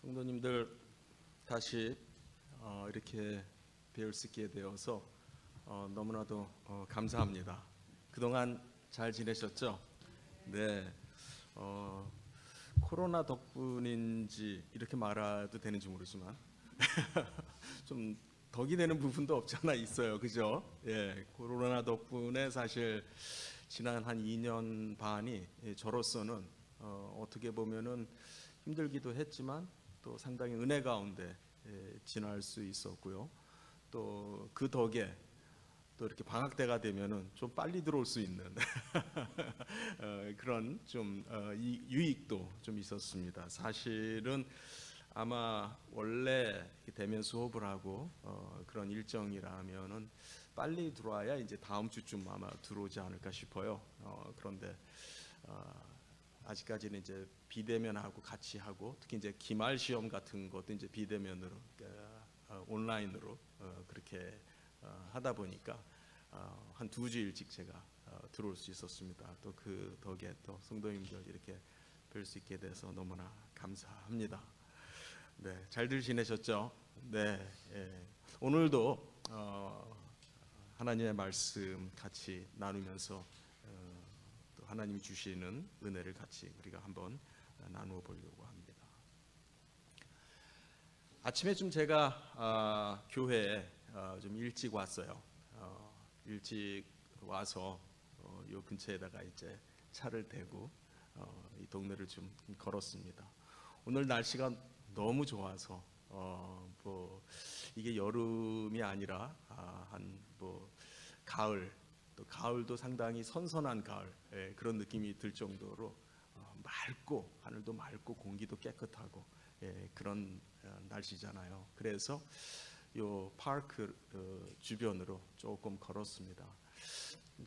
성도님들 다시 이렇게 뵐 수 있게 되어서 너무나도 감사합니다. 그동안 잘 지내셨죠? 네. 코로나 덕분인지 이렇게 말해도 되는지 모르지만 좀 덕이 되는 부분도 없지 않아 있어요. 그죠? 예, 코로나 덕분에 사실 지난 한 2년 반이 저로서는 어떻게 보면은 힘들기도 했지만 또 상당히 은혜 가운데 지날 수 있었고요. 또 그 덕에 또 이렇게 방학 때가 되면은 좀 빨리 들어올 수 있는 그런 좀 유익도 좀 있었습니다. 사실은 아마 원래 대면 수업을 하고 그런 일정이라면은 빨리 들어와야 이제 다음 주쯤 아마 들어오지 않을까 싶어요. 그런데 아직까지는 이제 비대면하고 같이 하고, 특히 이제 기말 시험 같은 것도 이제 비대면으로 온라인으로 그렇게 하다 보니까 한 2주 일찍 제가 들어올 수 있었습니다. 또 그 덕에 또 성도님들 이렇게 뵐 수 있게 돼서 너무나 감사합니다. 네, 잘들 지내셨죠? 네, 예. 오늘도 하나님의 말씀 같이 나누면서 또 하나님이 주시는 은혜를 같이 우리가 한번 나누어 보려고 합니다. 아침에 좀 제가 교회에 좀 일찍 왔어요. 일찍 와서 요 근처에다가 이제 차를 대고 이 동네를 좀 걸었습니다. 오늘 날씨가 너무 좋아서 뭐 이게 여름이 아니라 한 뭐 가을, 또 가을도 상당히 선선한 가을, 그런 느낌이 들 정도로 맑고, 하늘도 맑고 공기도 깨끗하고 그런 날씨잖아요. 그래서 요 파크 주변으로 조금 걸었습니다.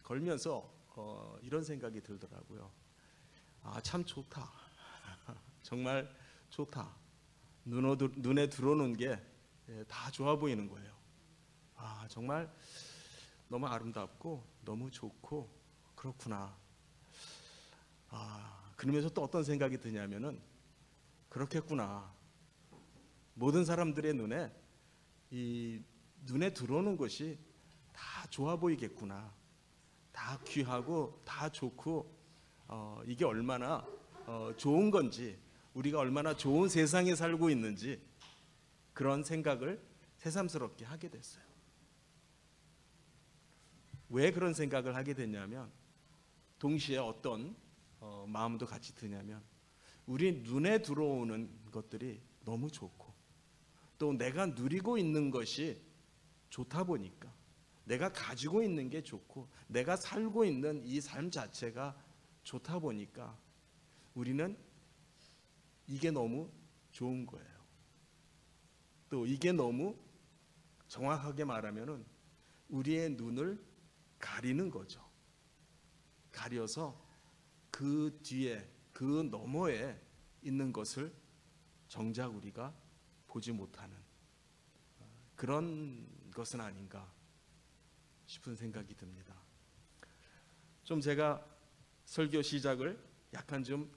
걸면서 이런 생각이 들더라고요. 참 좋다. 정말 좋다. 눈에 들어오는 게 다 좋아 보이는 거예요. 정말 너무 아름답고 너무 좋고 그렇구나. 그러면서 또 어떤 생각이 드냐면은, 그렇겠구나. 모든 사람들의 눈에 들어오는 것이 다 좋아 보이겠구나. 다 귀하고 다 좋고 이게 얼마나 좋은 건지, 우리가 얼마나 좋은 세상에 살고 있는지 그런 생각을 새삼스럽게 하게 됐어요. 왜 그런 생각을 하게 됐냐면, 동시에 어떤 마음도 같이 드냐면, 우리 눈에 들어오는 것들이 너무 좋고, 또 내가 누리고 있는 것이 좋다 보니까, 내가 가지고 있는 게 좋고, 내가 살고 있는 이 삶 자체가 좋다 보니까 우리는 이게 너무 좋은 거예요. 또 이게 너무, 정확하게 말하면은 우리의 눈을 가리는 거죠. 가려서 그 뒤에, 그 너머에 있는 것을 정작 우리가 보지 못하는 그런 것은 아닌가 싶은 생각이 듭니다. 좀 제가 설교 시작을 약간 좀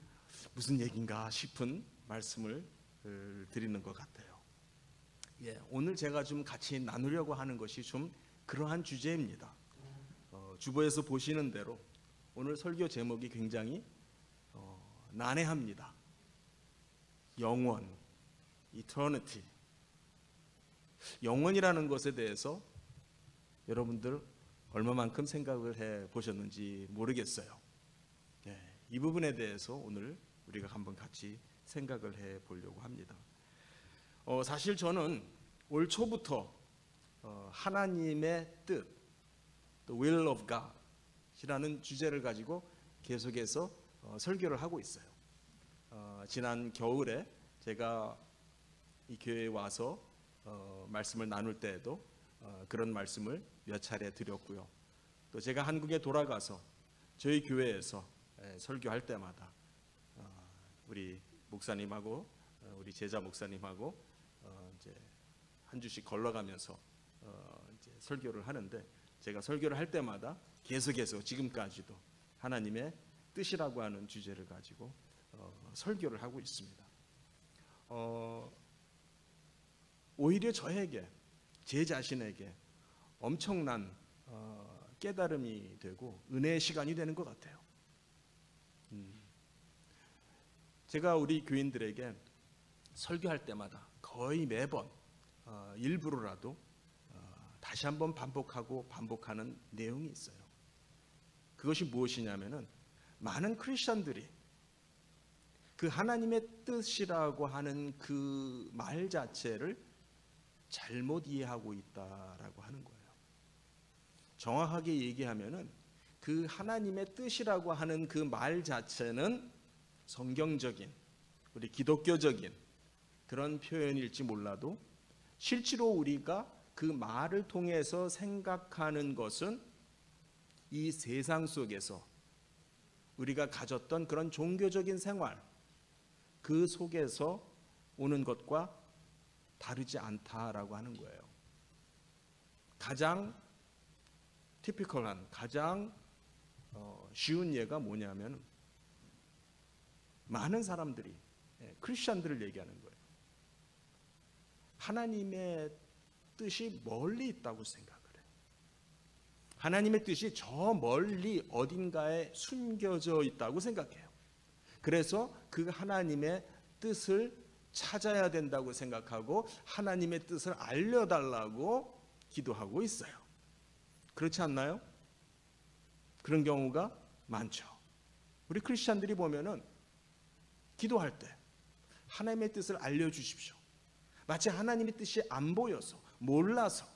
무슨 얘기인가 싶은 말씀을 드리는 것 같아요. 오늘 제가 좀 같이 나누려고 하는 것이 좀 그러한 주제입니다. 주보에서 보시는 대로 오늘 설교 제목이 굉장히 난해합니다. 영원, eternity. 영원이라는 것에 대해서 여러분들 얼마만큼 생각을 해 보셨는지 모르겠어요. 이 부분에 대해서 오늘 우리가 한번 같이 생각을 해 보려고 합니다. 사실 저는 올 초부터 하나님의 뜻, The Will of God 이라는 주제를 가지고 계속해서 설교를 하고 있어요. 지난 겨울에 제가 이 교회에 와서 말씀을 나눌 때에도 그런 말씀을 몇 차례 드렸고요. 또 제가 한국에 돌아가서 저희 교회에서 설교할 때마다 우리 목사님하고 우리 제자 목사님하고 이제 한 주씩 걸러가면서 이제 설교를 하는데, 제가 설교를 할 때마다 계속해서 지금까지도 하나님의 뜻이라고 하는 주제를 가지고 설교를 하고 있습니다. 오히려 저에게, 제 자신에게 엄청난 깨달음이 되고 은혜의 시간이 되는 것 같아요. 제가 우리 교인들에게 설교할 때마다 거의 매번 일부러라도 다시 한번 반복하는 내용이 있어요. 그것이 무엇이냐면은 많은 크리스천들이 그 하나님의 뜻이라고 하는 그 말 자체를 잘못 이해하고 있다라고 하는 거예요. 정확하게 얘기하면은 그 하나님의 뜻이라고 하는 그 말 자체는 성경적인, 우리 기독교적인 그런 표현일지 몰라도 실제로 우리가 그 말을 통해서 생각하는 것은 이 세상 속에서 우리가 가졌던 그런 종교적인 생활, 그 속에서 오는 것과 다르지 않다라고 하는 거예요. 가장 티피컬한, 가장 쉬운 예가 뭐냐면 많은 사람들이 크리스천들을 얘기하는 거예요. 하나님의 뜻이 멀리 있다고 생각을 해요. 하나님의 뜻이 저 멀리 어딘가에 숨겨져 있다고 생각해요. 그래서 그 하나님의 뜻을 찾아야 된다고 생각하고 하나님의 뜻을 알려달라고 기도하고 있어요. 그렇지 않나요? 그런 경우가 많죠. 우리 크리스천들이 보면은 기도할 때 하나님의 뜻을 알려주십시오. 마치 하나님의 뜻이 안 보여서, 몰라서,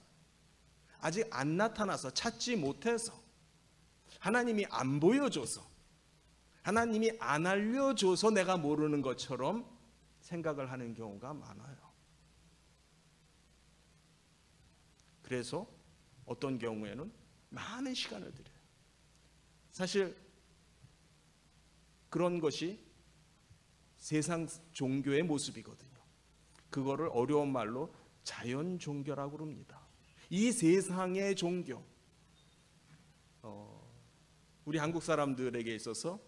아직 안 나타나서, 찾지 못해서, 하나님이 안 보여줘서, 하나님이 안 알려줘서 내가 모르는 것처럼 생각을 하는 경우가 많아요. 그래서 어떤 경우에는 많은 시간을 들여요. 사실 그런 것이 세상 종교의 모습이거든요. 그거를 어려운 말로 자연 종교라고 합니다. 이 세상의 종교, 우리 한국 사람들에게 있어서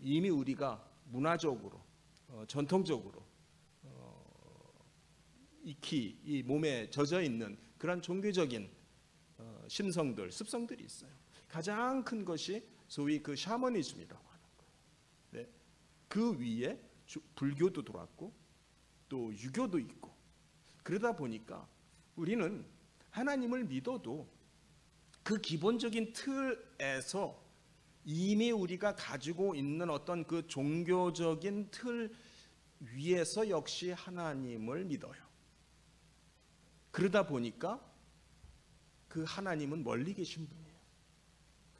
이미 우리가 문화적으로, 전통적으로 익히 이 몸에 젖어 있는 그런 종교적인 심성들, 습성들이 있어요. 가장 큰 것이 소위 그 샤머니즘이라고 하는 거예요. 네. 그 위에 불교도 들어왔고 또 유교도 있고, 그러다 보니까 우리는 하나님을 믿어도 그 기본적인 틀에서 이미 우리가 가지고 있는 어떤 그 종교적인 틀 위에서 역시 하나님을 믿어요. 그러다 보니까 그 하나님은 멀리 계신 분이에요.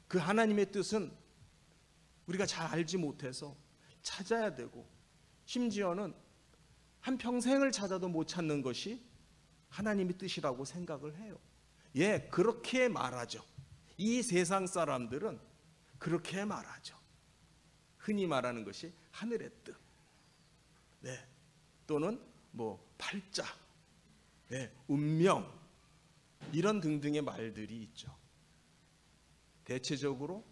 그 하나님의 뜻은 우리가 잘 알지 못해서 찾아야 되고, 심지어는 한평생을 찾아도 못 찾는 것이 하나님의 뜻이라고 생각을 해요. 예, 그렇게 말하죠. 이 세상 사람들은 그렇게 말하죠. 흔히 말하는 것이 하늘의 뜻, 네, 또는 뭐 팔자, 네, 운명, 이런 등등의 말들이 있죠. 대체적으로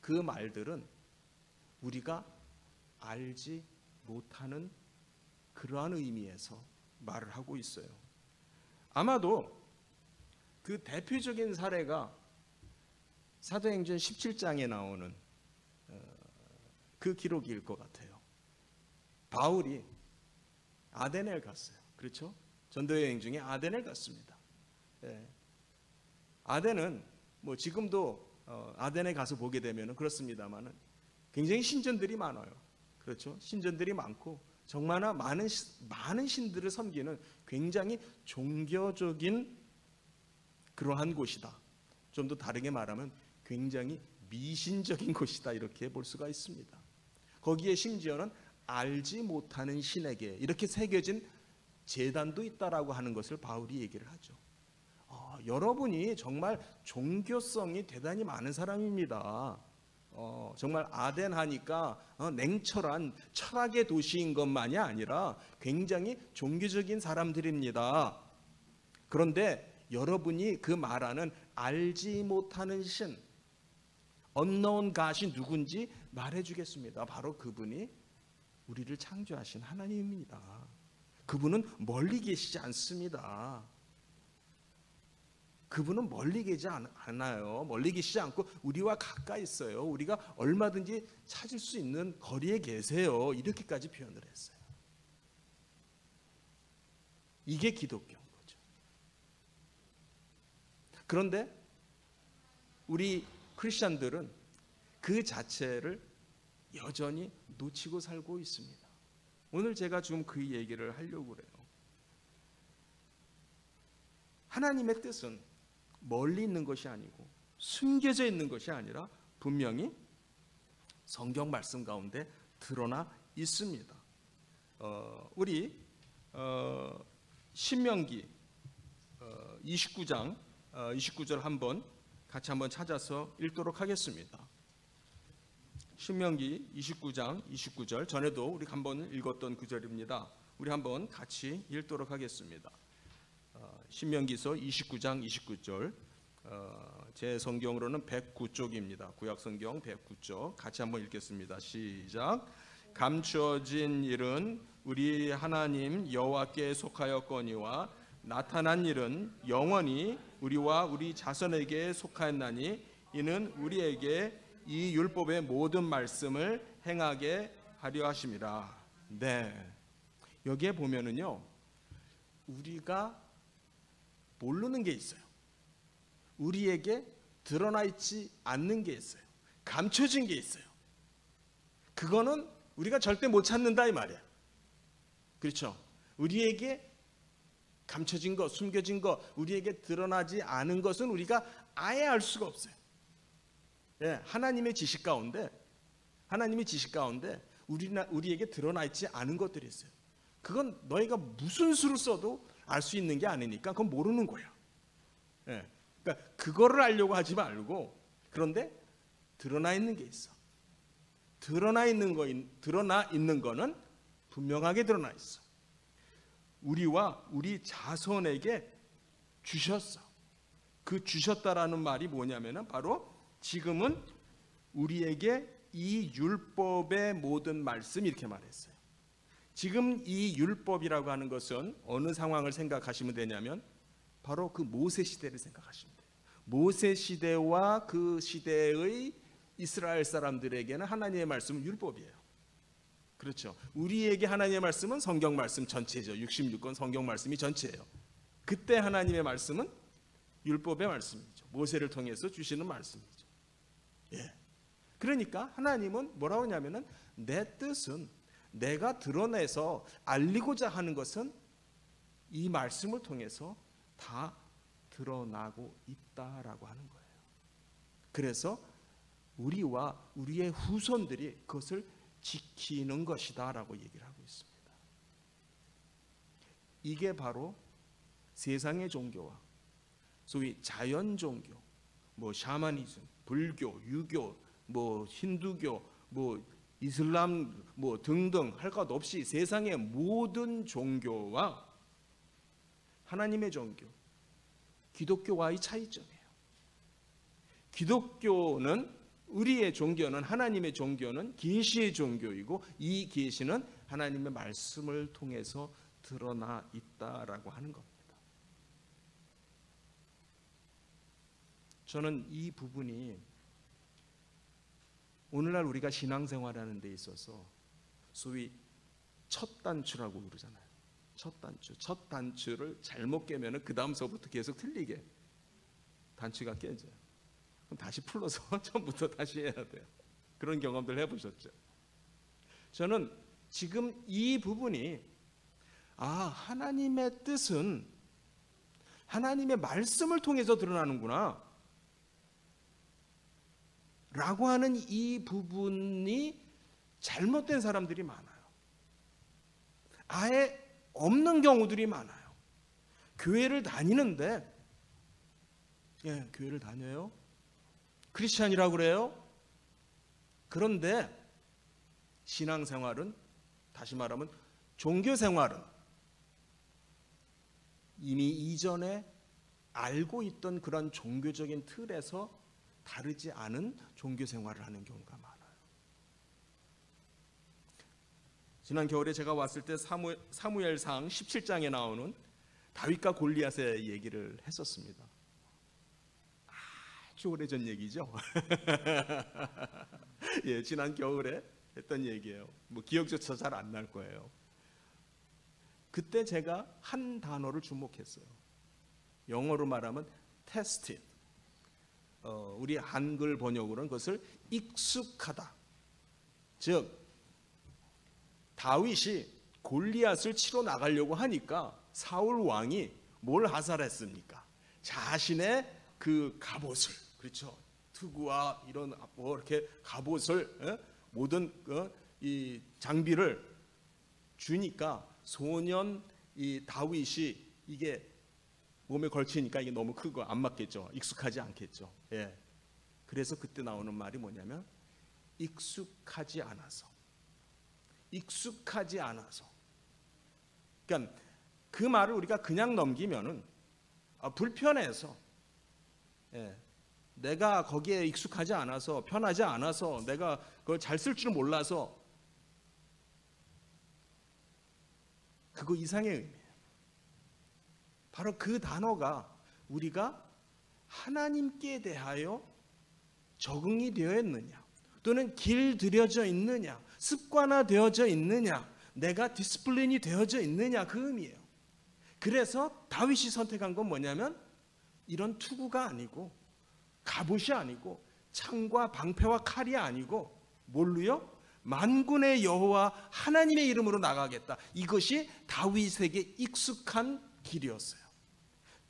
그 말들은 우리가 알지 못하는 그러한 의미에서 말을 하고 있어요. 아마도 그 대표적인 사례가 사도행전 17장에 나오는 그 기록일 것 같아요. 바울이 아데네를 갔어요. 그렇죠? 전도여행 중에 아데네를 갔습니다. 예. 아데는 뭐 지금도 아데네 가서 보게 되면 그렇습니다만은 굉장히 신전들이 많아요. 그렇죠? 신전들이 많고 정말 많은 신들을 섬기는 굉장히 종교적인 그러한 곳이다. 좀 더 다르게 말하면 굉장히 미신적인 곳이다, 이렇게 볼 수가 있습니다. 거기에 심지어는 알지 못하는 신에게 이렇게 새겨진 제단도 있다라고 하는 것을 바울이 얘기를 하죠. 여러분이 정말 종교성이 대단히 많은 사람입니다. 정말 아덴 하니까 냉철한 철학의 도시인 것만이 아니라 굉장히 종교적인 사람들입니다. 그런데 여러분이 그 말하는 알지 못하는 신, unknown God이 누군지 말해주겠습니다. 바로 그분이 우리를 창조하신 하나님입니다. 그분은 멀리 계시지 않습니다. 그분은 멀리 계시지 않아요. 멀리 계시지 않고 우리와 가까이 있어요. 우리가 얼마든지 찾을 수 있는 거리에 계세요. 이렇게까지 표현을 했어요. 이게 기독교인 거죠. 그런데 우리 크리스천들은 그 자체를 여전히 놓치고 살고 있습니다. 오늘 제가 지금 그 얘기를 하려고 그래요. 하나님의 뜻은 멀리 있는 것이 아니고 숨겨져 있는 것이 아니라 분명히 성경 말씀 가운데 드러나 있습니다. 우리 신명기 29장 29절 한번 같이 한번 찾아서 읽도록 하겠습니다. 신명기 29장 29절, 전에도 우리 한번 읽었던 구절입니다. 우리 한번 같이 읽도록 하겠습니다. 신명기서 29장 29절, 제 성경으로는 109쪽입니다. 구약성경 109쪽 같이 한번 읽겠습니다. 시작. 감추어진 일은 우리 하나님 여호와께 속하였거니와 나타난 일은 영원히 우리와 우리 자손에게 속하였나니 이는 우리에게 이 율법의 모든 말씀을 행하게 하려 하심이라. 네, 여기에 보면은요, 우리가 모르는 게 있어요. 우리에게 드러나 있지 않는 게 있어요. 감춰진 게 있어요. 그거는 우리가 절대 못 찾는다 이 말이에요. 그렇죠? 우리에게 감춰진 것, 숨겨진 것, 우리에게 드러나지 않은 것은 우리가 아예 알 수가 없어요. 예, 하나님의 지식 가운데 우리에게 드러나 있지 않은 것들이 있어요. 그건 너희가 무슨 수를 써도 알 수 있는 게 아니니까 그건 모르는 거야. 예, 그러니까 그거를 알려고 하지 말고, 그런데 드러나 있는 게 있어. 드러나 있는 거는 분명하게 드러나 있어. 우리와 우리 자손에게 주셨어. 그 주셨다라는 말이 뭐냐면은 바로 지금은 우리에게 이 율법의 모든 말씀, 이렇게 말했어요. 지금 이 율법이라고 하는 것은 어느 상황을 생각하시면 되냐면 바로 그 모세 시대를 생각하시면 돼요. 모세 시대와 그 시대의 이스라엘 사람들에게는 하나님의 말씀은 율법이에요. 그렇죠. 우리에게 하나님의 말씀은 성경 말씀 전체죠. 66권 성경 말씀이 전체예요. 그때 하나님의 말씀은 율법의 말씀이죠. 모세를 통해서 주시는 말씀이죠. 예. 그러니까 하나님은 뭐라고 하냐면은 내 뜻은, 내가 드러내서 알리고자 하는 것은 이 말씀을 통해서 다 드러나고 있다라고 하는 거예요. 그래서 우리와 우리의 후손들이 그것을 지키는 것이다 라고 얘기를 하고 있습니다. 이게 바로 세상의 종교와 소위 자연 종교, 뭐 샤머니즘, 불교, 유교, 뭐 힌두교, 뭐 이슬람 뭐 등등 할 것 없이 세상의 모든 종교와 하나님의 종교, 기독교와의 차이점이에요. 기독교는, 우리의 종교는, 하나님의 종교는 계시의 종교이고, 이 계시는 하나님의 말씀을 통해서 드러나 있다라고 하는 겁니다. 저는 이 부분이 오늘날 우리가 신앙생활하는 데 있어서 소위 첫 단추라고 그러잖아요. 첫 단추를 잘못 깨면은 그 다음서부터 계속 틀리게 단추가 깨져요. 그럼 다시 풀러서 처음부터 다시 해야 돼요. 그런 경험들 해보셨죠? 저는 지금 이 부분이, 하나님의 뜻은 하나님의 말씀을 통해서 드러나는구나 라고 하는 이 부분이 잘못된 사람들이 많아요. 아예 없는 경우들이 많아요. 교회를 다니는데, 예, 교회를 다녀요. 크리스찬이라고 그래요. 그런데 신앙생활은, 다시 말하면 종교생활은 이미 이전에 알고 있던 그런 종교적인 틀에서 다르지 않은 종교생활을 하는 경우가 많아요. 지난 겨울에 제가 왔을 때 사무엘상 17장에 나오는 다윗과 골리앗의 얘기를 했었습니다. 아주 오래전 얘기죠. 예, 지난 겨울에 했던 얘기예요. 뭐 기억조차 잘 안 날 거예요. 그때 제가 한 단어를 주목했어요. 영어로 말하면 tested. 우리 한글 번역으로는 그것을 익숙하다. 즉 다윗이 골리앗을 치러 나가려고 하니까 사울 왕이 뭘 하살했습니까? 자신의 그 갑옷을, 그렇죠? 투구와 이런 뭐 이렇게 갑옷을, 모든 이 장비를 주니까 소년 이 다윗이 이게 몸에 걸치니까 이게 너무 크고 안 맞겠죠. 익숙하지 않겠죠. 예. 그래서 그때 나오는 말이 뭐냐면 익숙하지 않아서. 익숙하지 않아서. 그러니까 그 말을 우리가 그냥 넘기면은 불편해서, 예, 내가 거기에 익숙하지 않아서, 편하지 않아서, 내가 그걸 잘 쓸 줄 몰라서, 그거 이상의 의미예요. 바로 그 단어가 우리가 하나님께 대하여 적응이 되어 있느냐, 또는 길들여져 있느냐, 습관화되어져 있느냐, 내가 디스플린이 되어져 있느냐, 그 의미예요. 그래서 다윗이 선택한 건 뭐냐면 이런 투구가 아니고 갑옷이 아니고 창과 방패와 칼이 아니고 뭘로요? 만군의 여호와 하나님의 이름으로 나가겠다. 이것이 다윗에게 익숙한 길이었어요.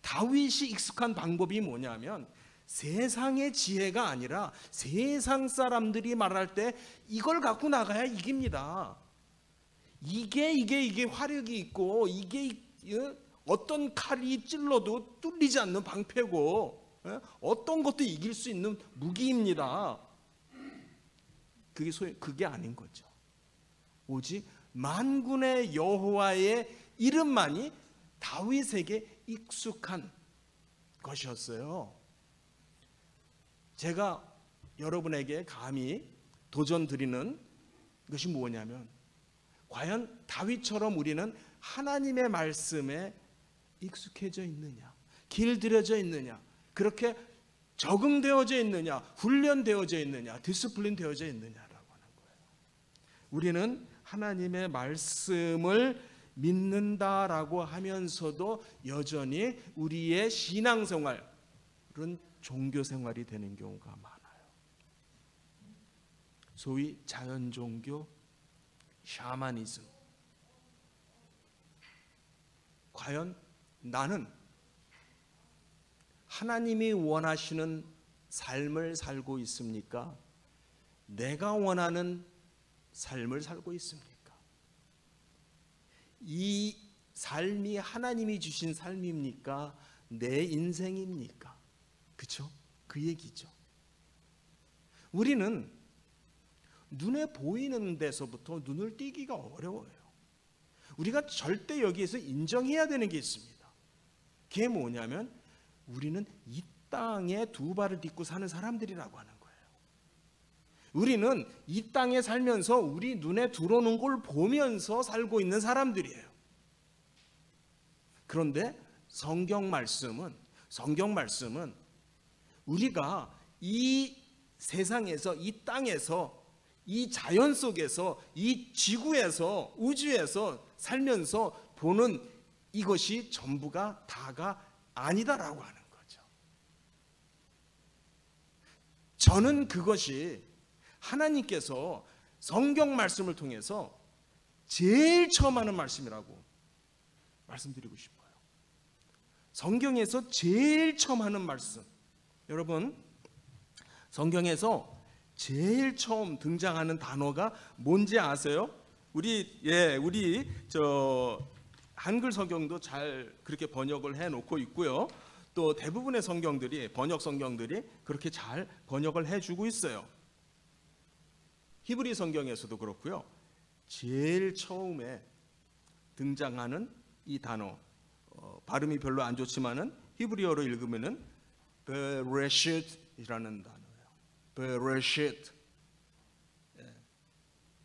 다윗이 익숙한 방법이 뭐냐면 세상의 지혜가 아니라 세상 사람들이 말할 때 이걸 갖고 나가야 이깁니다. 이게 화력이 있고, 이게 어떤 칼이 찔러도 뚫리지 않는 방패고, 어떤 것도 이길 수 있는 무기입니다. 그게 아닌 거죠. 오직 만군의 여호와의 이름만이 다윗에게 익숙한 것이었어요. 제가 여러분에게 감히 도전 드리는 것이 뭐냐면, 과연 다윗처럼 우리는 하나님의 말씀에 익숙해져 있느냐, 길들여져 있느냐, 그렇게 적응되어져 있느냐, 훈련되어져 있느냐, 디스플린 되어져 있느냐라고 하는 거예요. 우리는 하나님의 말씀을 믿는다라고 하면서도 여전히 우리의 신앙생활은 종교생활이 되는 경우가 많아요. 소위 자연종교, 샤머니즘. 과연 나는 하나님이 원하시는 삶을 살고 있습니까? 내가 원하는 삶을 살고 있습니까? 이 삶이 하나님이 주신 삶입니까? 내 인생입니까? 그렇죠? 그 얘기죠. 우리는 눈에 보이는 데서부터 눈을 띄기가 어려워요. 우리가 절대 여기에서 인정해야 되는 게 있습니다. 그게 뭐냐면 우리는 이 땅에 두 발을 딛고 사는 사람들이라고 하는 거예요. 우리는 이 땅에 살면서 우리 눈에 들어오는 걸 보면서 살고 있는 사람들이에요. 그런데 성경 말씀은 우리가 이 세상에서, 이 땅에서, 이 자연 속에서, 이 지구에서, 우주에서 살면서 보는 이것이 전부가 다가 아니다라고 하는 거죠. 저는 그것이 하나님께서 성경 말씀을 통해서 제일 처음 하는 말씀이라고 말씀드리고 싶어요. 성경에서 제일 처음 하는 말씀. 여러분, 성경에서 제일 처음 등장하는 단어가 뭔지 아세요? 우리 한글 성경도 잘 그렇게 번역을 해 놓고 있고요. 또 대부분의 성경들이, 번역 성경들이 그렇게 잘 번역을 해 주고 있어요. 히브리 성경에서도 그렇고요. 제일 처음에 등장하는 이 단어, 발음이 별로 안 좋지만은 히브리어로 읽으면은 베레쉿이라는 단어예요. 베레쉿,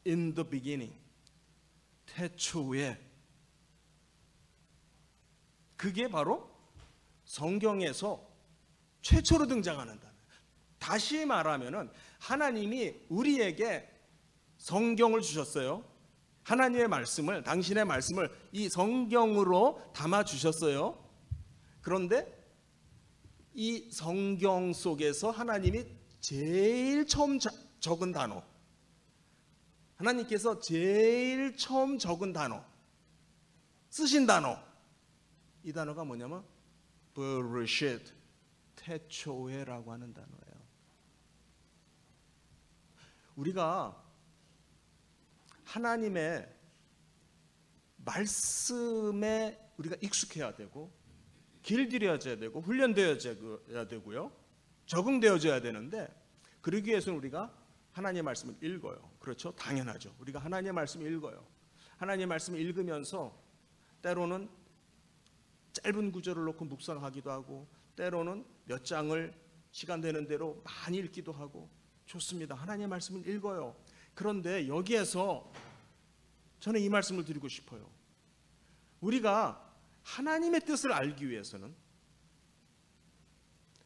in the beginning. 태초에. 그게 바로 성경에서 최초로 등장하는 단어예요. 다시 말하면은 하나님이 우리에게 성경을 주셨어요. 하나님의 말씀을, 당신의 말씀을 이 성경으로 담아 주셨어요. 그런데 이 성경 속에서 하나님이 제일 처음 적은 단어, 하나님께서 제일 처음 적은 단어, 쓰신 단어, 이 단어가 뭐냐면 베레시트, 태초에라고 하는 단어예요. 우리가 하나님의 말씀에 우리가 익숙해야 되고, 길들여져야 되고, 훈련되어져야 되고요, 적응되어져야 되는데, 그러기 위해서는 우리가 하나님의 말씀을 읽어요. 그렇죠? 당연하죠. 우리가 하나님의 말씀을 읽어요. 하나님의 말씀을 읽으면서 때로는 짧은 구절을 놓고 묵상하기도 하고, 때로는 몇 장을 시간 되는 대로 많이 읽기도 하고, 좋습니다. 하나님의 말씀을 읽어요. 그런데 여기에서 저는 이 말씀을 드리고 싶어요. 우리가 하나님의 뜻을 알기 위해서는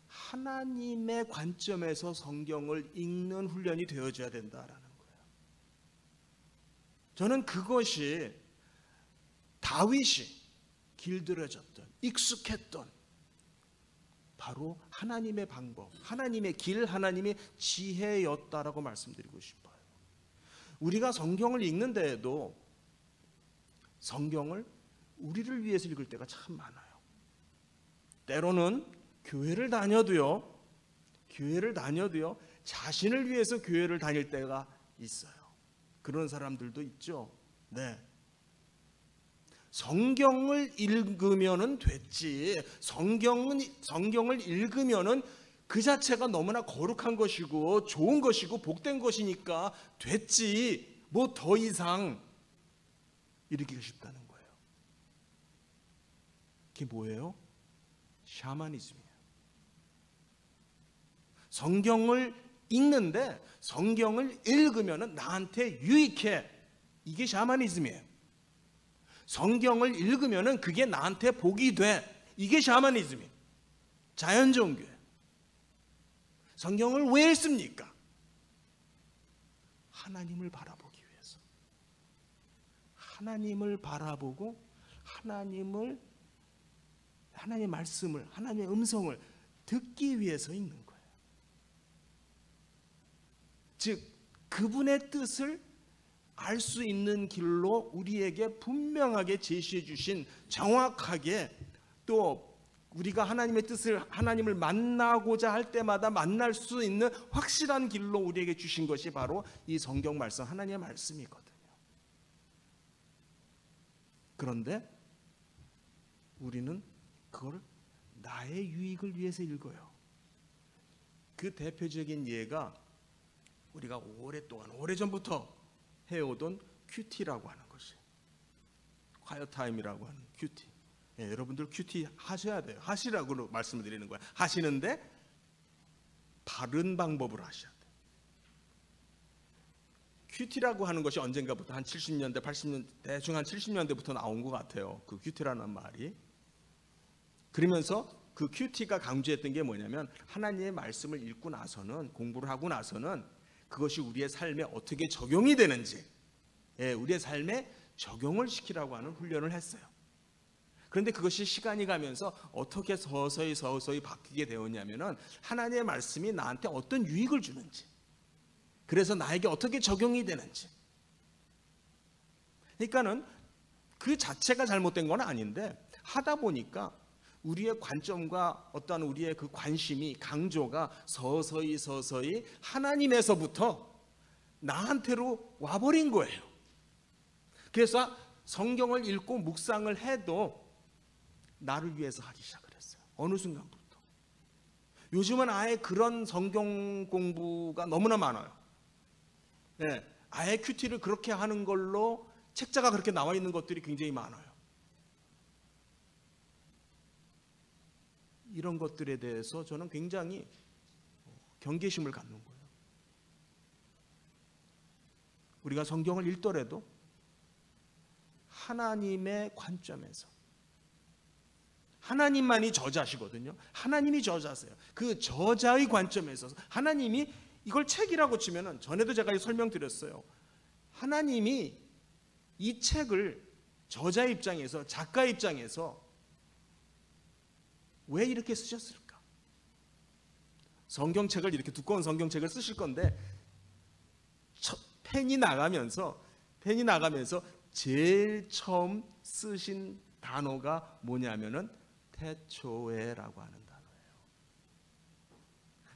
하나님의 관점에서 성경을 읽는 훈련이 되어져야 된다라는 거예요. 저는 그것이 다윗이 길들여졌던, 익숙했던 바로 하나님의 방법, 하나님의 길, 하나님의 지혜였다라고 말씀드리고 싶어요. 우리가 성경을 읽는 데에도 성경을 우리를 위해서 읽을 때가 참 많아요. 때로는 교회를 다녀도요, 자신을 위해서 교회를 다닐 때가 있어요. 그런 사람들도 있죠. 네. 성경을 읽으면은 됐지. 성경을 읽으면은 그 자체가 너무나 거룩한 것이고 좋은 것이고 복된 것이니까 됐지. 뭐 더 이상 이르기가 쉽다는 거예요. 그게 뭐예요? 샤머니즘이에요. 성경을 읽는데 성경을 읽으면은 나한테 유익해. 이게 샤머니즘이에요. 성경을 읽으면은 그게 나한테 복이 돼. 이게 샤머니즘이에요. 자연종교예요. 성경을 왜 읽습니까? 하나님을 바라보기 위해서. 하나님을 바라보고 하나님의 말씀을, 하나님의 음성을 듣기 위해서 읽는 거예요. 즉 그분의 뜻을 알 수 있는 길로 우리에게 분명하게 제시해 주신, 정확하게 또 우리가 하나님의 뜻을, 하나님을 만나고자 할 때마다 만날 수 있는 확실한 길로 우리에게 주신 것이 바로 이 성경 말씀, 하나님의 말씀이거든요. 그런데 우리는 그걸 나의 유익을 위해서 읽어요. 그 대표적인 예가 우리가 오래전부터 해오던 큐티라고 하는 것이에요. 콰이어 타임이라고 하는 큐티. 예, 여러분들 큐티 하셔야 돼요. 하시라고 말씀을 드리는 거예요. 하시는데 바른 방법으로 하셔야 돼요. 큐티라고 하는 것이 언젠가부터 한 70년대, 80년대, 대충 한 70년대부터 나온 것 같아요. 그 큐티라는 말이. 그러면서 그 큐티가 강조했던 게 뭐냐면 하나님의 말씀을 읽고 나서는, 공부를 하고 나서는 그것이 우리의 삶에 어떻게 적용이 되는지, 우리의 삶에 적용을 시키라고 하는 훈련을 했어요. 그런데 그것이 시간이 가면서 어떻게 서서히 바뀌게 되었냐면은 하나님의 말씀이 나한테 어떤 유익을 주는지, 그래서 나에게 어떻게 적용이 되는지. 그러니까는 그 자체가 잘못된 건 아닌데 하다 보니까 우리의 관점과 어떠한 우리의 그 관심이, 강조가 서서히 하나님에서부터 나한테로 와버린 거예요. 그래서 성경을 읽고 묵상을 해도 나를 위해서 하기 시작을 했어요. 어느 순간부터. 요즘은 아예 그런 성경 공부가 너무나 많아요. 네, 아예 큐티를 그렇게 하는 걸로 책자가 그렇게 나와 있는 것들이 굉장히 많아요. 이런 것들에 대해서 저는 굉장히 경계심을 갖는 거예요. 우리가 성경을 읽더라도 하나님의 관점에서, 하나님만이 저자시거든요. 하나님이 저자세요. 그 저자의 관점에서 하나님이 이걸 책이라고 치면은, 전에도 제가 설명드렸어요. 하나님이 이 책을 저자 입장에서, 작가 입장에서 왜 이렇게 쓰셨을까? 성경책을, 이렇게 두꺼운 성경책을 쓰실 건데 펜이 나가면서 제일 처음 쓰신 단어가 뭐냐면은 태초에라고 하는 단어예요.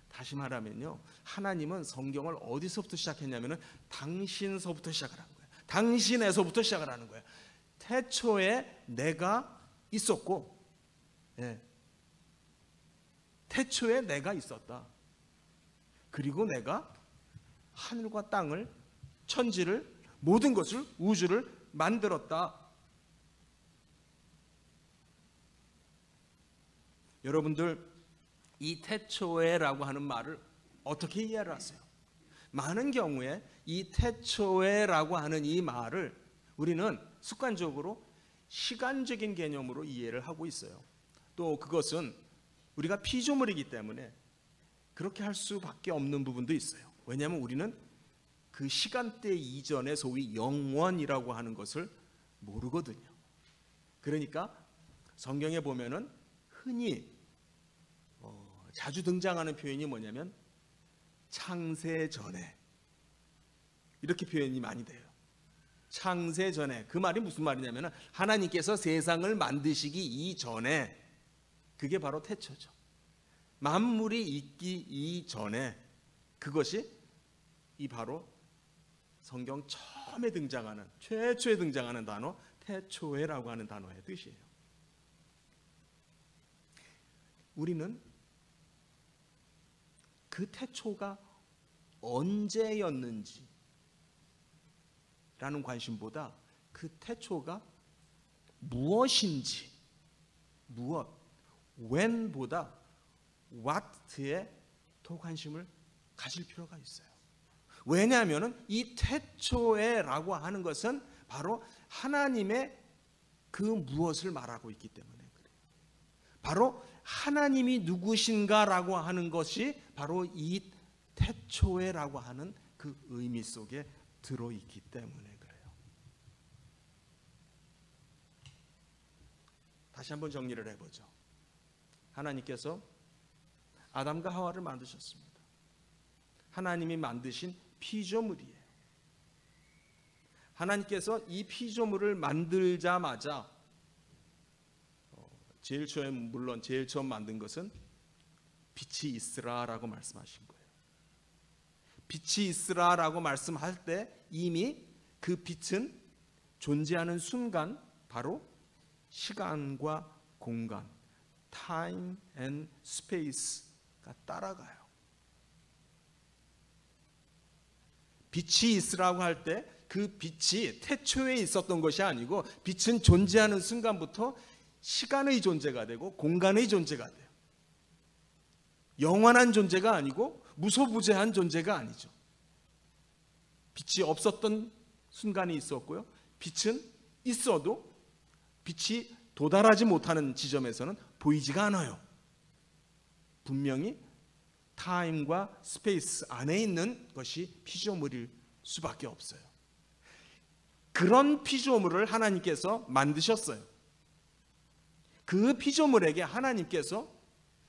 다시 말하면요, 하나님은 성경을 어디서부터 시작했냐면은 당신서부터 시작을 한 거예요. 당신에서부터 시작을 하는 거예요. 태초에 내가 있었고, 태초에 내가 있었다. 그리고 내가 하늘과 땅을, 천지를, 모든 것을, 우주를 만들었다. 여러분들, 이 태초에라고 하는 말을 어떻게 이해를 하세요? 많은 경우에 이 태초에라고 하는 이 말을 우리는 습관적으로 시간적인 개념으로 이해를 하고 있어요. 또 그것은 우리가 피조물이기 때문에 그렇게 할 수밖에 없는 부분도 있어요. 왜냐하면 우리는 그 시간대 이전에 소위 영원이라고 하는 것을 모르거든요. 그러니까 성경에 보면은 흔히 자주 등장하는 표현이 뭐냐면 창세 전에, 이렇게 표현이 많이 돼요. 창세 전에. 그 말이 무슨 말이냐면 하나님께서 세상을 만드시기 이전에, 그게 바로 태초죠. 만물이 있기 이전에, 그것이 이 바로 성경 처음에 등장하는, 최초에 등장하는 단어 태초에라고 하는 단어의 뜻이에요. 우리는 그 태초가 언제였는지 라는 관심보다 그 태초가 무엇인지, when보다 what에 더 관심을 가질 필요가 있어요. 왜냐하면 이 태초에라고 하는 것은 바로 하나님의 그 무엇을 말하고 있기 때문에 그래요. 바로 하나님이 누구신가라고 하는 것이 바로 이 태초에라고 하는 그 의미 속에 들어있기 때문에 그래요. 다시 한번 정리를 해보죠. 하나님께서 아담과 하와를 만드셨습니다. 하나님이 만드신 피조물이에요. 하나님께서 이 피조물을 만들자마자 제일 처음 만든 것은 빛이 있으라라고 말씀하신 거예요. 빛이 있으라라고 말씀할 때 이미 그 빛은 존재하는 순간 바로 시간과 공간, time and space가 따라가요. 빛이 있으라고 할 때 그 빛이 태초에 있었던 것이 아니고, 빛은 존재하는 순간부터 시간의 존재가 되고 공간의 존재가 돼요. 영원한 존재가 아니고 무소부재한 존재가 아니죠. 빛이 없었던 순간이 있었고요, 빛은 있어도 빛이 도달하지 못하는 지점에서는 보이지가 않아요. 분명히 타임과 스페이스 안에 있는 것이 피조물일 수밖에 없어요. 그런 피조물을 하나님께서 만드셨어요. 그 피조물에게 하나님께서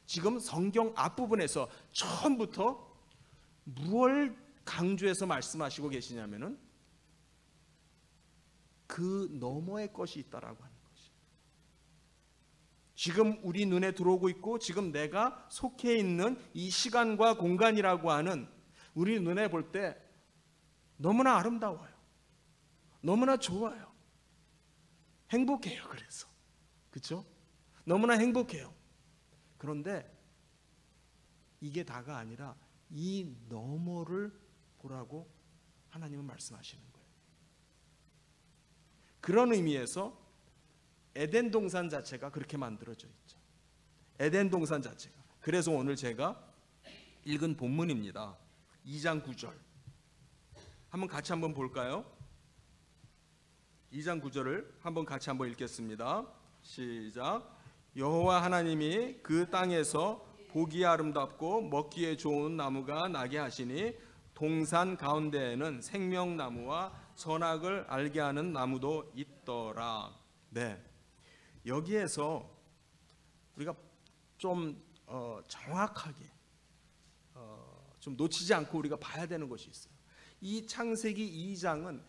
지금 성경 앞부분에서 처음부터 무엇을 강조해서 말씀하시고 계시냐면은 그 너머의 것이 있다라고 하는 것이. 지금 우리 눈에 들어오고 있고 지금 내가 속해 있는 이 시간과 공간이라고 하는 우리 눈에 볼 때 너무나 아름다워요. 너무나 좋아요. 행복해요. 그래서 그렇죠? 너무나 행복해요. 그런데 이게 다가 아니라 이 너머를 보라고 하나님은 말씀하시는 거예요. 그런 의미에서 에덴 동산 자체가 그렇게 만들어져 있죠. 에덴 동산 자체가. 그래서 오늘 제가 읽은 본문입니다. 2장 9절. 같이 한번 볼까요? 2장 9절을 같이 한번 읽겠습니다. 시작. 여호와 하나님이 그 땅에서 보기에 아름답고 먹기에 좋은 나무가 나게 하시니 동산 가운데에는 생명나무와 선악을 알게 하는 나무도 있더라. 네, 여기에서 우리가 좀 정확하게 좀 놓치지 않고 우리가 봐야 되는 것이 있어요. 이 창세기 2장은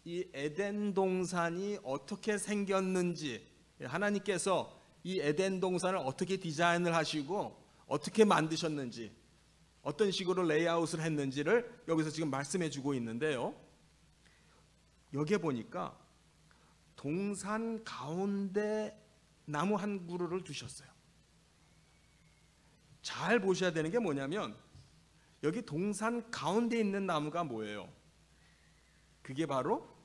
이 에덴 동산이 어떻게 생겼는지, 하나님께서 이 에덴 동산을 어떻게 디자인을 하시고 어떻게 만드셨는지, 어떤 식으로 레이아웃을 했는지를 여기서 지금 말씀해 주고 있는데요. 여기에 보니까 동산 가운데 나무 한 그루를 두셨어요. 잘 보셔야 되는 게 뭐냐면 여기 동산 가운데 있는 나무가 뭐예요? 그게 바로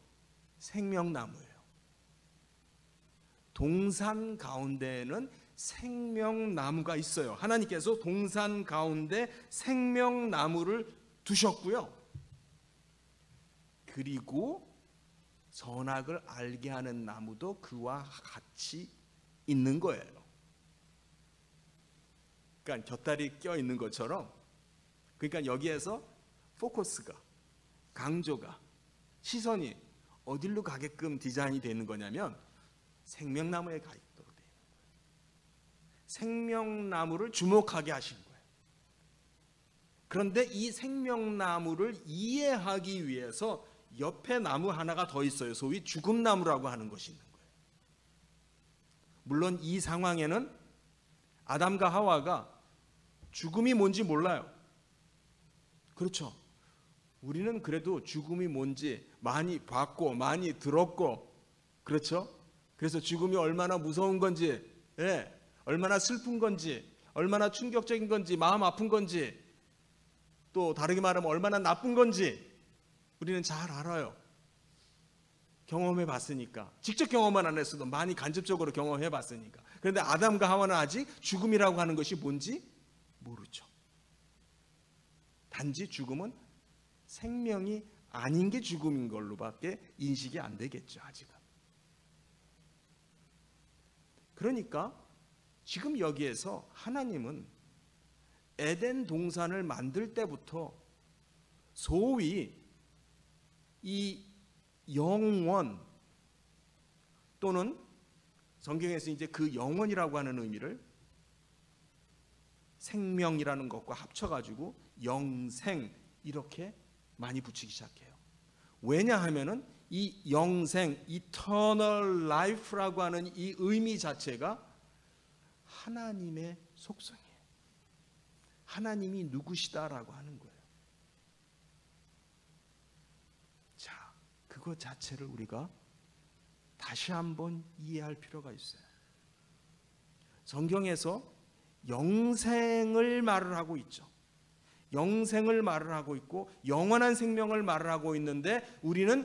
생명나무예요. 동산 가운데에는 생명나무가 있어요. 하나님께서 동산 가운데 생명나무를 두셨고요. 그리고 선악을 알게 하는 나무도 그와 같이 있는 거예요. 그러니까 곁다리 껴 있는 것처럼, 그러니까 여기에서 포커스가, 강조가, 시선이 어디로 가게끔 디자인이 되는 거냐면 생명나무에 가 있도록 되어 있는 거예요. 생명나무를 주목하게 하신 거예요. 그런데 이 생명나무를 이해하기 위해서 옆에 나무 하나가 더 있어요. 소위 죽음나무라고 하는 것이 있는 거예요. 물론 이 상황에는 아담과 하와가 죽음이 뭔지 몰라요. 그렇죠. 우리는 그래도 죽음이 뭔지 많이 봤고 많이 들었고, 그렇죠. 그래서 죽음이 얼마나 무서운 건지, 얼마나 슬픈 건지, 얼마나 충격적인 건지, 마음 아픈 건지, 또 다르게 말하면 얼마나 나쁜 건지 우리는 잘 알아요. 경험해 봤으니까. 직접 경험은 안 했어도 많이 간접적으로 경험해 봤으니까. 그런데 아담과 하와는 아직 죽음이라고 하는 것이 뭔지 모르죠. 단지 죽음은 생명이 아닌 게 죽음인 걸로밖에 인식이 안 되겠죠, 아직은. 그러니까 지금 여기에서 하나님은 에덴 동산을 만들 때부터 소위 이 영원, 또는 성경에서 이제 그 영원이라고 하는 의미를 생명이라는 것과 합쳐가지고 영생, 이렇게 많이 붙이기 시작해요. 왜냐하면은 이 영생, eternal life라고 하는 이 의미 자체가 하나님의 속성이에요. 하나님이 누구시다라고 하는 거예요. 자, 그거 자체를 우리가 다시 한번 이해할 필요가 있어요. 성경에서 영생을 말을 하고 있죠. 영생을 말을 하고 있고 영원한 생명을 말을 하고 있는데 우리는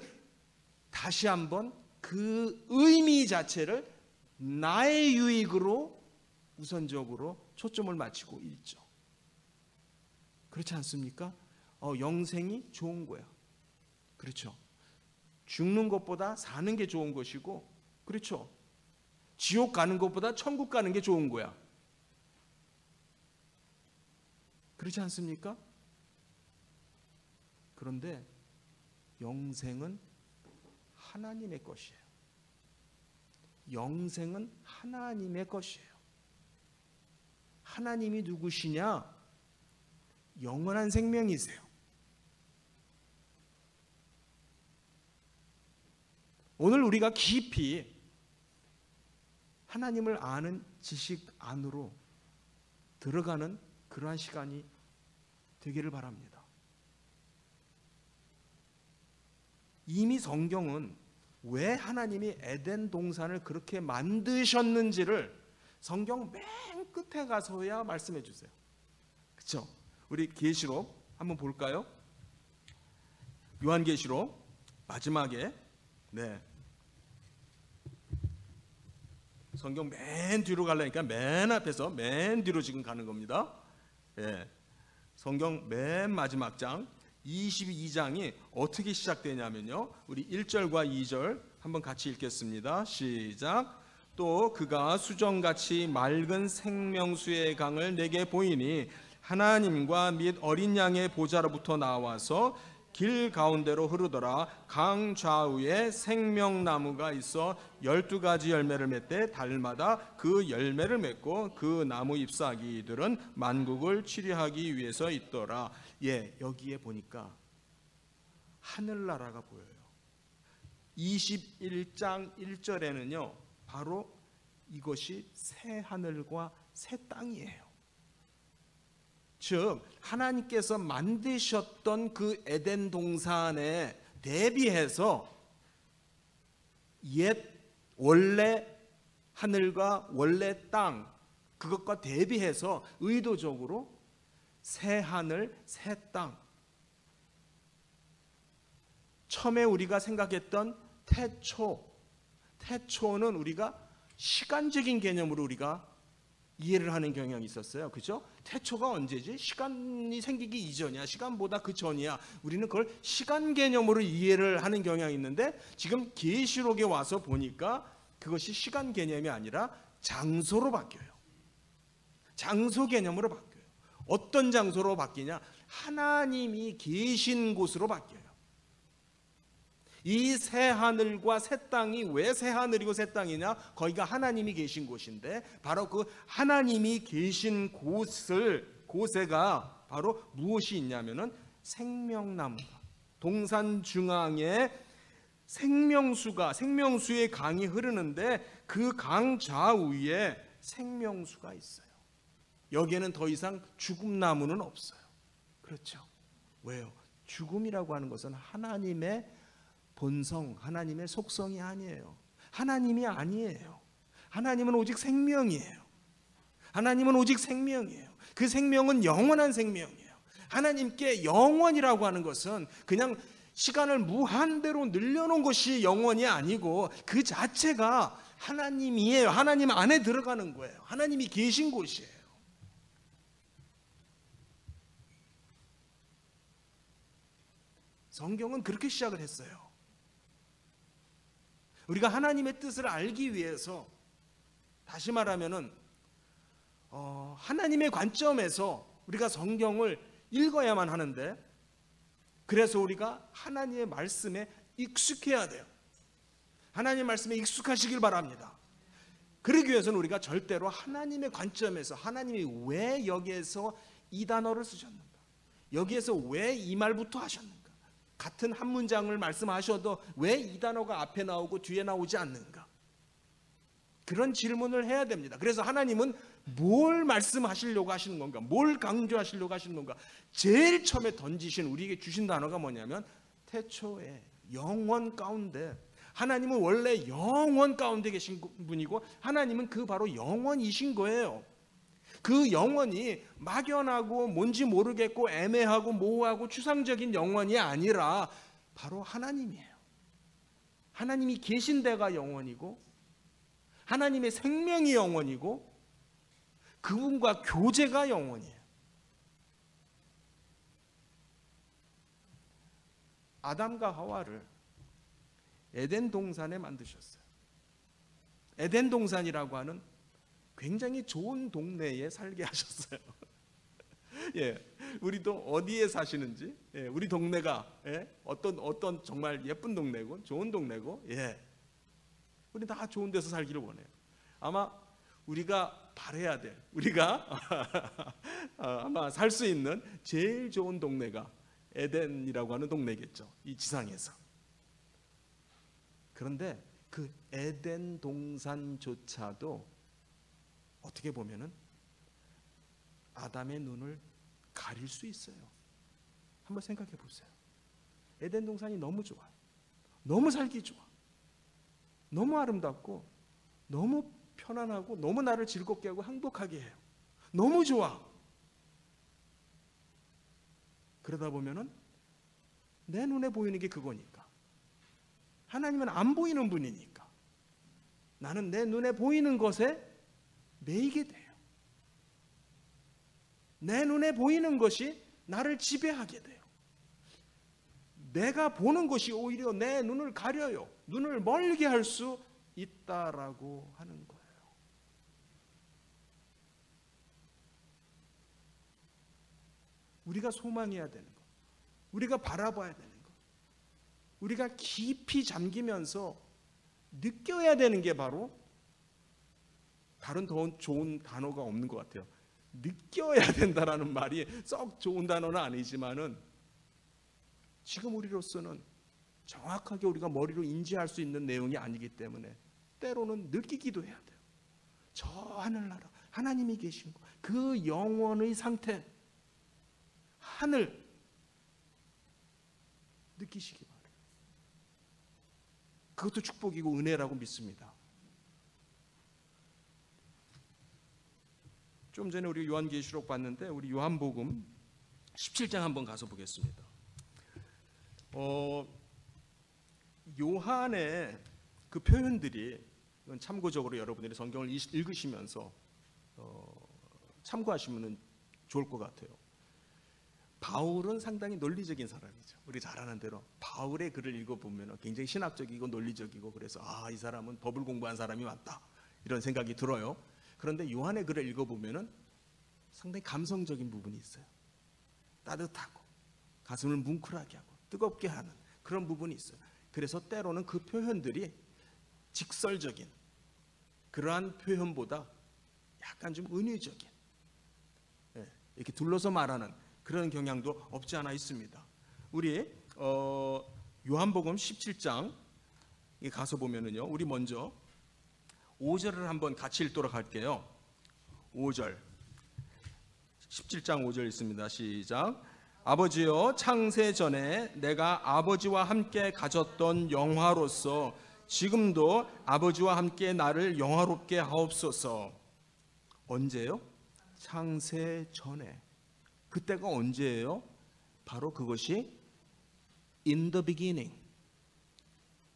다시 한번 그 의미 자체를 나의 유익으로 우선적으로 초점을 맞추고 있죠. 그렇지 않습니까? 영생이 좋은 거야. 그렇죠. 죽는 것보다 사는 게 좋은 것이고, 그렇죠. 지옥 가는 것보다 천국 가는 게 좋은 거야. 그렇지 않습니까? 그런데 영생은 하나님의 것이에요. 영생은 하나님의 것이에요. 하나님이 누구시냐? 영원한 생명이세요. 오늘 우리가 깊이 하나님을 아는 지식 안으로 들어가는 그러한 시간이 되기를 바랍니다. 이미 성경은 왜 하나님이 에덴 동산을 그렇게 만드셨는지를 성경 맨 끝에 가서야 말씀해 주세요. 그렇죠? 우리 계시록 한번 볼까요? 요한계시록 마지막에, 성경 맨 뒤로 가려니까 맨 앞에서 맨 뒤로 지금 가는 겁니다. 성경 맨 마지막 장 22장이 어떻게 시작되냐면요, 우리 1절과 2절 한번 같이 읽겠습니다. 시작. 또 그가 수정같이 맑은 생명수의 강을 내게 보이니 하나님과 및 어린 양의 보좌로부터 나와서 길 가운데로 흐르더라. 강 좌우에 생명나무가 있어 12가지 열매를 맺되 달마다 그 열매를 맺고 그 나무 잎사귀들은 만국을 치료하기 위해서 있더라. 예, 여기에 보니까 하늘나라가 보여요. 21장 1절에는요 바로 이것이 새 하늘과 새 땅이에요. 즉 하나님께서 만드셨던 그 에덴 동산에 대비해서 옛 원래 하늘과 원래 땅 그것과 대비해서 의도적으로 새 하늘 새 땅, 처음에 우리가 생각했던 태초는 우리가 시간적인 개념으로 우리가 이해를 하는 경향이 있었어요. 그죠? 태초가 언제지? 시간이 생기기 이전이야? 시간보다 그 전이야? 우리는 그걸 시간 개념으로 이해를 하는 경향이 있는데 지금 계시록에 와서 보니까 그것이 시간 개념이 아니라 장소로 바뀌어요. 장소 개념으로 바뀌어요. 어떤 장소로 바뀌냐? 하나님이 계신 곳으로 바뀌어요. 이 새 하늘과 새 땅이 왜 새 하늘이고 새 땅이냐? 거기가 하나님이 계신 곳인데 바로 그 하나님이 계신 곳에가 바로 무엇이 있냐면은 생명나무가, 동산 중앙에 생명수의 강이 흐르는데 그 강 좌우에 생명수가 있어요. 여기에는 더 이상 죽음나무는 없어요. 그렇죠? 왜요? 죽음이라고 하는 것은 하나님의 본성, 하나님의 속성이 아니에요. 하나님이 아니에요. 하나님은 오직 생명이에요. 하나님은 오직 생명이에요. 그 생명은 영원한 생명이에요. 하나님께 영원이라고 하는 것은 그냥 시간을 무한대로 늘려놓은 것이 영원이 아니고 그 자체가 하나님이에요. 하나님 안에 들어가는 거예요. 하나님이 계신 곳이에요. 성경은 그렇게 시작을 했어요. 우리가 하나님의 뜻을 알기 위해서, 다시 말하면은 하나님의 관점에서 우리가 성경을 읽어야만 하는데, 그래서 우리가 하나님의 말씀에 익숙해야 돼요. 하나님의 말씀에 익숙하시길 바랍니다. 그러기 위해서는 우리가 절대로 하나님의 관점에서 하나님이 왜 여기에서 이 단어를 쓰셨는가, 여기에서 왜 이 말부터 하셨는가, 같은 한 문장을 말씀하셔도 왜 이 단어가 앞에 나오고 뒤에 나오지 않는가, 그런 질문을 해야 됩니다. 그래서 하나님은 뭘 말씀하시려고 하시는 건가, 뭘 강조하시려고 하시는 건가, 제일 처음에 던지신, 우리에게 주신 단어가 뭐냐면 태초에, 영원 가운데. 하나님은 원래 영원 가운데 계신 분이고 하나님은 그 바로 영원이신 거예요. 그 영원이 막연하고 뭔지 모르겠고 애매하고 모호하고 추상적인 영원이 아니라 바로 하나님이에요. 하나님이 계신 데가 영원이고 하나님의 생명이 영원이고 그분과 교제가 영원이에요. 아담과 하와를 에덴 동산에 만드셨어요. 에덴 동산이라고 하는 굉장히 좋은 동네에 살게 하셨어요. 예, 우리도 어디에 사시는지, 예, 우리 동네가 어떤 정말 예쁜 동네고 좋은 동네고, 예, 우리 다 좋은 데서 살기를 원해요. 아마 우리가 바라야 될, 우리가 아마 살 수 있는 제일 좋은 동네가 에덴이라고 하는 동네겠죠, 이 지상에서. 그런데 그 에덴 동산조차도 어떻게 보면은 아담의 눈을 가릴 수 있어요. 한번 생각해 보세요. 에덴 동산이 너무 좋아요. 너무 살기 좋아. 너무 아름답고 너무 편안하고 너무 나를 즐겁게 하고 행복하게 해요. 너무 좋아. 그러다 보면은 내 눈에 보이는 게 그거니까. 하나님은 안 보이는 분이니까 나는 내 눈에 보이는 것에 매이게 돼요. 내 눈에 보이는 것이 나를 지배하게 돼요. 내가 보는 것이 오히려 내 눈을 가려요. 눈을 멀게 할 수 있다라고 하는 거예요. 우리가 소망해야 되는 것, 우리가 바라봐야 되는 것, 우리가 깊이 잠기면서 느껴야 되는 게 바로, 다른 더 좋은 단어가 없는 것 같아요. 느껴야 된다라는 말이 썩 좋은 단어는 아니지만은 지금 우리로서는 정확하게 우리가 머리로 인지할 수 있는 내용이 아니기 때문에 때로는 느끼기도 해야 돼요. 저 하늘나라 하나님이 계신 거, 그 영원의 상태, 하늘 느끼시기 바랍니다. 그것도 축복이고 은혜라고 믿습니다. 좀 전에 우리 요한계시록 봤는데 우리 요한복음 17장 한번 가서 보겠습니다. 요한의 그 표현들이, 이건 참고적으로 여러분들이 성경을 읽으시면서 참고하시면 좋을 것 같아요. 바울은 상당히 논리적인 사람이죠. 우리 잘 아는 대로 바울의 글을 읽어보면 굉장히 신학적이고 논리적이고, 그래서 이 사람은 법을 공부한 사람이 맞다 이런 생각이 들어요. 그런데 요한의 글을 읽어보면 상당히 감성적인 부분이 있어요. 따뜻하고 가슴을 뭉클하게 하고 뜨겁게 하는 그런 부분이 있어요. 그래서 때로는 그 표현들이 직설적인 그러한 표현보다 약간 좀 은유적인, 이렇게 둘러서 말하는 그런 경향도 없지 않아 있습니다. 우리 요한복음 17장 가서 보면은요, 우리 먼저 5절을 한번 같이 읽도록 할게요. 5절, 17장 5절 있습니다. 시작. 아버지여, 창세 전에 내가 아버지와 함께 가졌던 영화로서 지금도 아버지와 함께 나를 영화롭게 하옵소서. 언제요? 창세 전에. 그때가 언제예요? 바로 그것이 in the beginning,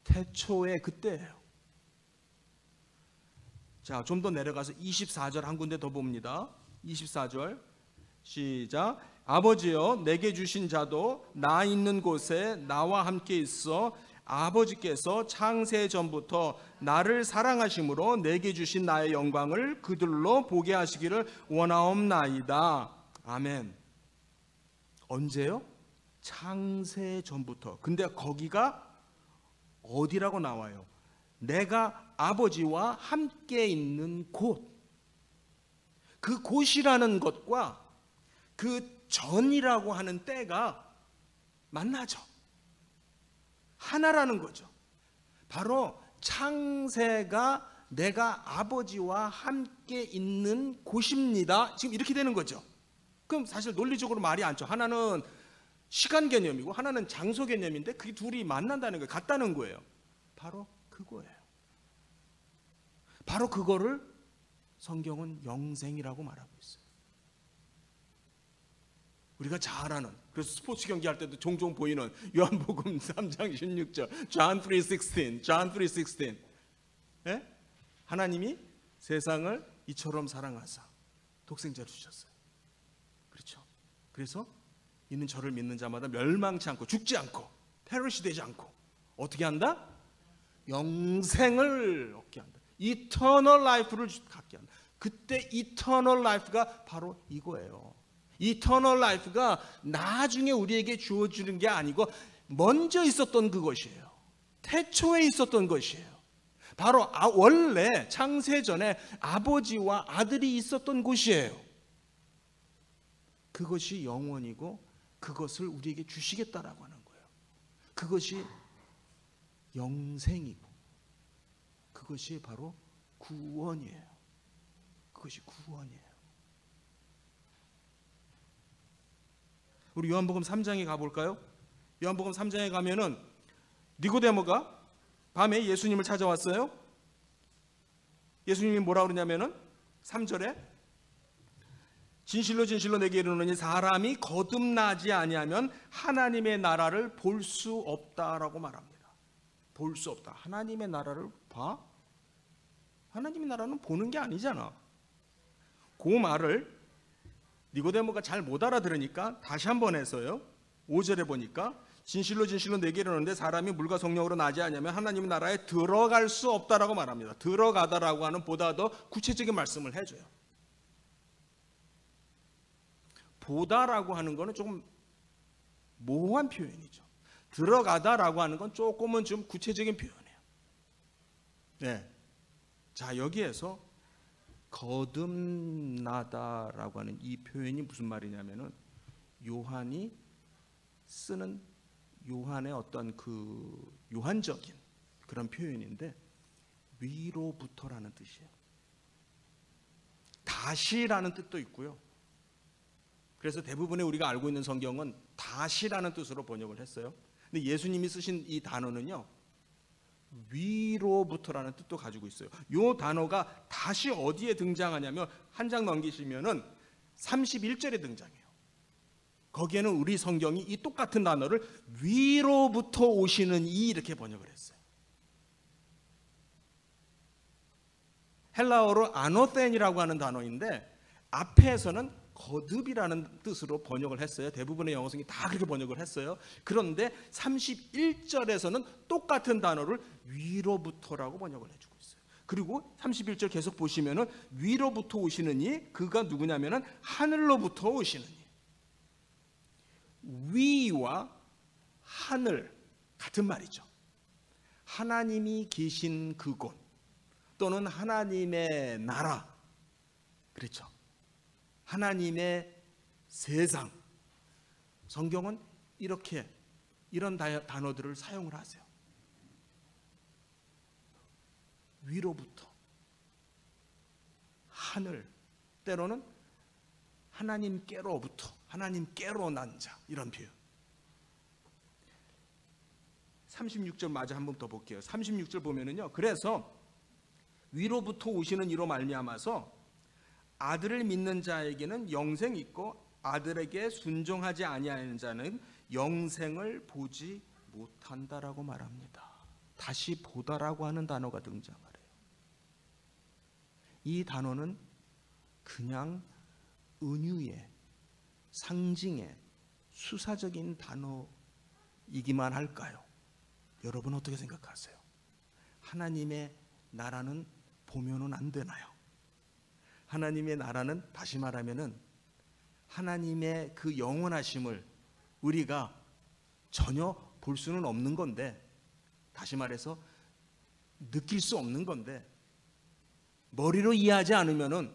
태초의 그때예요. 자, 좀 더 내려가서 24절 한 군데 더 봅니다. 24절 시작. 아버지여, 내게 주신 자도 나 있는 곳에 나와 함께 있어 아버지께서 창세 전부터 나를 사랑하심으로 내게 주신 나의 영광을 그들로 보게 하시기를 원하옵나이다. 아멘. 언제요? 창세 전부터. 근데 거기가 어디라고 나와요? 내가 아버지와 함께 있는 곳. 그 곳이라는 것과 그 전이라고 하는 때가 만나죠. 하나라는 거죠. 바로 창세가 내가 아버지와 함께 있는 곳입니다. 지금 이렇게 되는 거죠. 그럼 사실 논리적으로 말이 안 쳐. 하나는 시간 개념이고 하나는 장소 개념인데 그 둘이 만난다는 거예요. 같다는 거예요. 바로 그거예요. 바로 그거를 성경은 영생이라고 말하고 있어요. 우리가 잘 아는, 그래서 스포츠 경기 할 때도 종종 보이는 요한복음 3장 16절 John 3:16 John 3:16 하나님이 세상을 이처럼 사랑하사 독생자를 주셨어요. 그렇죠. 그래서 이는 저를 믿는 자마다 멸망치 않고 죽지 않고 페리시 되지 않고 어떻게 한다? 영생을 얻게 한다. 이터널 라이프를 갖게 한다. 그때 이터널 라이프가 바로 이거예요. 이터널 라이프가 나중에 우리에게 주어지는 게 아니고 먼저 있었던 그것이에요. 태초에 있었던 것이에요. 바로 원래 창세 전에 아버지와 아들이 있었던 곳이에요. 그것이 영원이고 그것을 우리에게 주시겠다라고 하는 거예요. 그것이 영생이고 그것이 바로 구원이에요. 그것이 구원이에요. 우리 요한복음 3장에 가볼까요? 요한복음 3장에 가면은 니고데모가 밤에 예수님을 찾아왔어요. 예수님이 뭐라 그러냐면은 3절에 진실로 진실로 내게 이르노니 사람이 거듭나지 아니하면 하나님의 나라를 볼 수 없다라고 말합니다. 볼 수 없다. 하나님의 나라를 봐? 하나님의 나라는 보는 게 아니잖아. 그 말을 니고데모가 잘 못 알아들으니까 다시 한번 해서요. 5절에 보니까 진실로 진실로 내게 이르는데 사람이 물과 성령으로 나지 않으면 하나님의 나라에 들어갈 수 없다라고 말합니다. 들어가다라고 하는 보다 더 구체적인 말씀을 해줘요. 보다라고 하는 거는 조금 모호한 표현이죠. 들어가다라고 하는 건 조금은 좀 구체적인 표현이에요. 네. 자, 여기에서 거듭나다라고 하는 이 표현이 무슨 말이냐면은 요한이 쓰는 요한의 어떤 그 요한적인 그런 표현인데 위로부터라는 뜻이에요. 다시라는 뜻도 있고요. 그래서 대부분의 우리가 알고 있는 성경은 다시라는 뜻으로 번역을 했어요. 근데 예수님이 쓰신 이 단어는요, 위로부터라는 뜻도 가지고 있어요. 이 단어가 다시 어디에 등장하냐면 한 장 넘기시면은 31절에 등장해요. 거기에는 우리 성경이 이 똑같은 단어를 위로부터 오시는 이 이렇게 번역을 했어요. 헬라어로 아노텐이라고 하는 단어인데 앞에서는 거듭이라는 뜻으로 번역을 했어요. 대부분의 영어성이 다 그렇게 번역을 했어요. 그런데 31절에서는 똑같은 단어를 위로부터라고 번역을 해주고 있어요. 그리고 31절 계속 보시면은 위로부터 오시는 이, 그가 누구냐면은 하늘로부터 오시는 이. 위와 하늘 같은 말이죠. 하나님이 계신 그곳 또는 하나님의 나라, 그렇죠. 하나님의 세상. 성경은 이렇게 이런 단어들을 사용을 하세요. 위로부터 하늘, 때로는 하나님께로부터, 하나님께로 난 자, 이런 표현. 36절 마저 한번 더 볼게요. 36절 보면은요, 그래서 위로부터 오시는 이로 말미암아서 아들을 믿는 자에게는 영생이 있고 아들에게 순종하지 아니하는 자는 영생을 보지 못한다라고 말합니다. 다시 보다라고 하는 단어가 등장하래요. 이 단어는 그냥 은유의, 상징의, 수사적인 단어이기만 할까요? 여러분 어떻게 생각하세요? 하나님의 나라는 보면은 안 되나요? 하나님의 나라는 다시 말하면은 하나님의 그 영원하심을 우리가 전혀 볼 수는 없는 건데, 다시 말해서 느낄 수 없는 건데, 머리로 이해하지 않으면은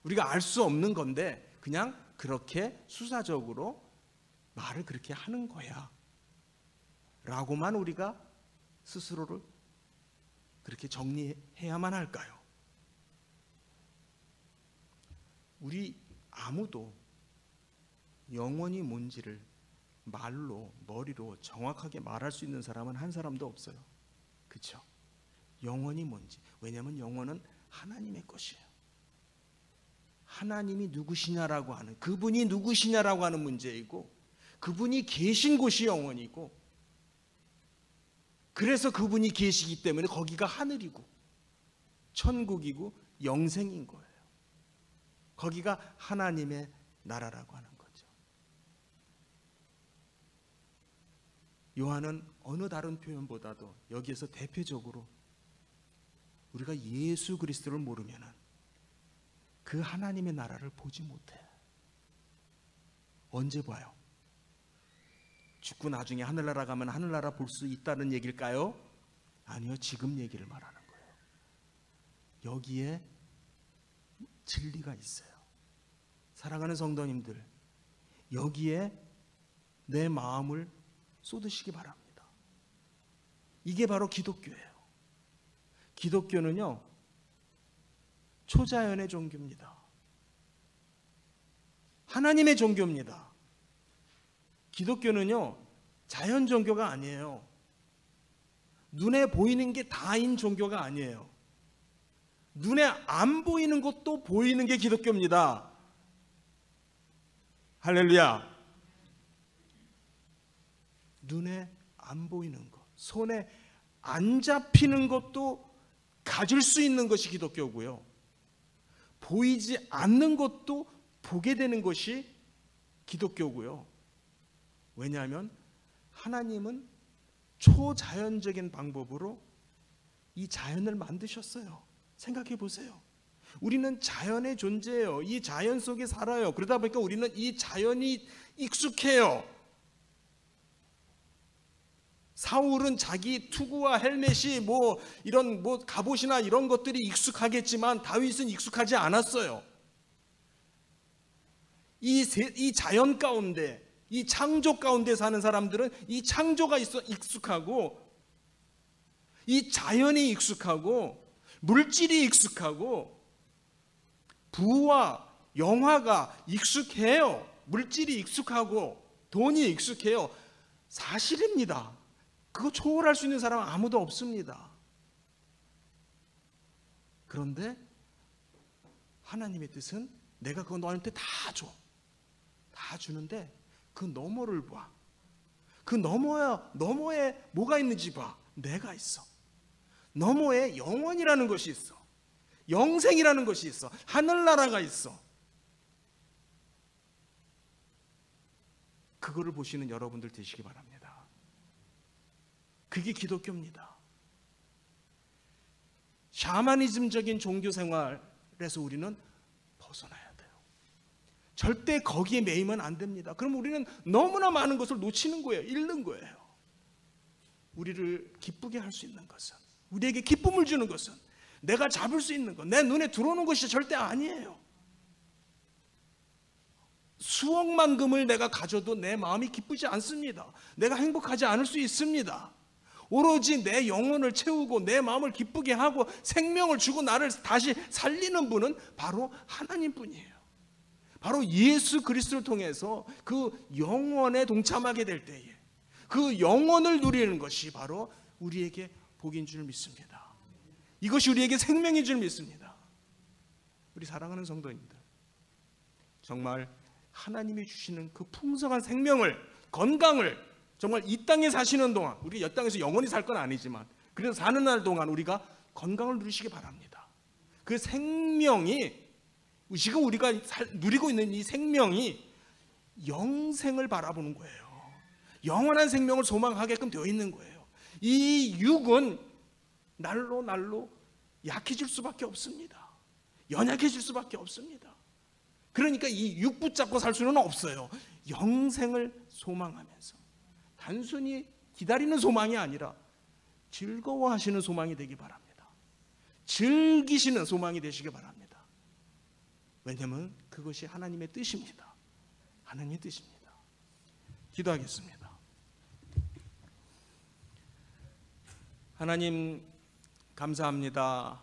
우리가 알 수 없는 건데 그냥 그렇게 수사적으로 말을 그렇게 하는 거야 라고만 우리가 스스로를 그렇게 정리해야만 할까요? 우리 아무도 영원히 뭔지를 말로, 머리로 정확하게 말할 수 있는 사람은 한 사람도 없어요. 그렇죠? 영원이 뭔지. 왜냐하면 영원은 하나님의 것이에요. 하나님이 누구시냐라고 하는, 그분이 누구시냐라고 하는 문제이고, 그분이 계신 곳이 영원이고, 그래서 그분이 계시기 때문에 거기가 하늘이고 천국이고 영생인 거예요. 거기가 하나님의 나라라고 하는 거죠. 요한은 어느 다른 표현보다도 여기에서 대표적으로 우리가 예수 그리스도를 모르면은 그 하나님의 나라를 보지 못해. 언제 봐요? 죽고 나중에 하늘나라 가면 하늘나라 볼 수 있다는 얘기일까요? 아니요, 지금 얘기를 말하는 거예요. 여기에 진리가 있어요. 사랑하는 성도님들, 여기에 내 마음을 쏟으시기 바랍니다. 이게 바로 기독교예요. 기독교는요, 초자연의 종교입니다. 하나님의 종교입니다. 기독교는요, 자연 종교가 아니에요. 눈에 보이는 게 다인 종교가 아니에요. 눈에 안 보이는 것도 보이는 게 기독교입니다. 할렐루야. 눈에 안 보이는 것, 손에 안 잡히는 것도 가질 수 있는 것이 기독교고요. 보이지 않는 것도 보게 되는 것이 기독교고요. 왜냐하면 하나님은 초자연적인 방법으로 이 자연을 만드셨어요. 생각해 보세요. 우리는 자연의 존재예요. 이 자연 속에 살아요. 그러다 보니까 우리는 이 자연이 익숙해요. 사울은 자기 투구와 헬멧이 이런 갑옷이나 이런 것들이 익숙하겠지만 다윗은 익숙하지 않았어요. 이 자연 가운데, 이 창조 가운데 사는 사람들은 이 창조가 익숙하고, 이 자연이 익숙하고, 물질이 익숙하고, 부와 영화가 익숙해요. 물질이 익숙하고 돈이 익숙해요. 사실입니다. 그거 초월할 수 있는 사람은 아무도 없습니다. 그런데 하나님의 뜻은 내가 그거 너한테 다 줘. 다 주는데 그 너머를 봐. 그 너머에 뭐가 있는지 봐. 내가 있어. 너머에 영원이라는 것이 있어. 영생이라는 것이 있어. 하늘나라가 있어. 그거를 보시는 여러분들 되시기 바랍니다. 그게 기독교입니다. 샤머니즘적인 종교 생활에서 우리는 벗어나야 돼요. 절대 거기에 매이면 안 됩니다. 그럼 우리는 너무나 많은 것을 놓치는 거예요. 잃는 거예요. 우리를 기쁘게 할 수 있는 것은, 우리에게 기쁨을 주는 것은, 내가 잡을 수 있는 것, 내 눈에 들어오는 것이 절대 아니에요. 수억만 금을 내가 가져도 내 마음이 기쁘지 않습니다. 내가 행복하지 않을 수 있습니다. 오로지 내 영혼을 채우고 내 마음을 기쁘게 하고 생명을 주고 나를 다시 살리는 분은 바로 하나님 뿐이에요. 바로 예수 그리스도를 통해서 그 영원에 동참하게 될 때에 그 영원을 누리는 것이 바로 우리에게 복인 줄 믿습니다. 이것이 우리에게 생명인 줄 믿습니다. 우리 사랑하는 성도님들, 정말 하나님이 주시는 그 풍성한 생명을, 건강을 정말 이 땅에 사시는 동안, 우리 이 땅에서 영원히 살 건 아니지만 그래서 사는 날 동안 우리가 건강을 누리시기 바랍니다. 그 생명이, 지금 우리가 누리고 있는 이 생명이 영생을 바라보는 거예요. 영원한 생명을 소망하게끔 되어 있는 거예요. 이 육은 날로 약해질 수밖에 없습니다. 연약해질 수밖에 없습니다. 그러니까 이 육 붙잡고 살 수는 없어요. 영생을 소망하면서 단순히 기다리는 소망이 아니라 즐거워하시는 소망이 되기 바랍니다. 즐기시는 소망이 되시기 바랍니다. 왜냐하면 그것이 하나님의 뜻입니다. 하나님의 뜻입니다. 기도하겠습니다. 하나님 감사합니다.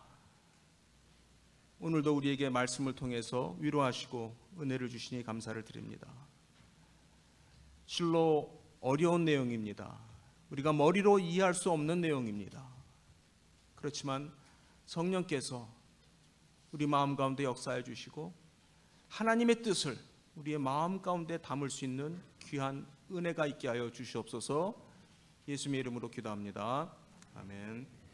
오늘도 우리에게 말씀을 통해서 위로하시고 은혜를 주시니 감사를 드립니다. 실로 어려운 내용입니다. 우리가 머리로 이해할 수 없는 내용입니다. 그렇지만 성령께서 우리 마음 가운데 역사해 주시고 하나님의 뜻을 우리의 마음 가운데 담을 수 있는 귀한 은혜가 있게 하여 주시옵소서. 예수님의 이름으로 기도합니다. 아멘.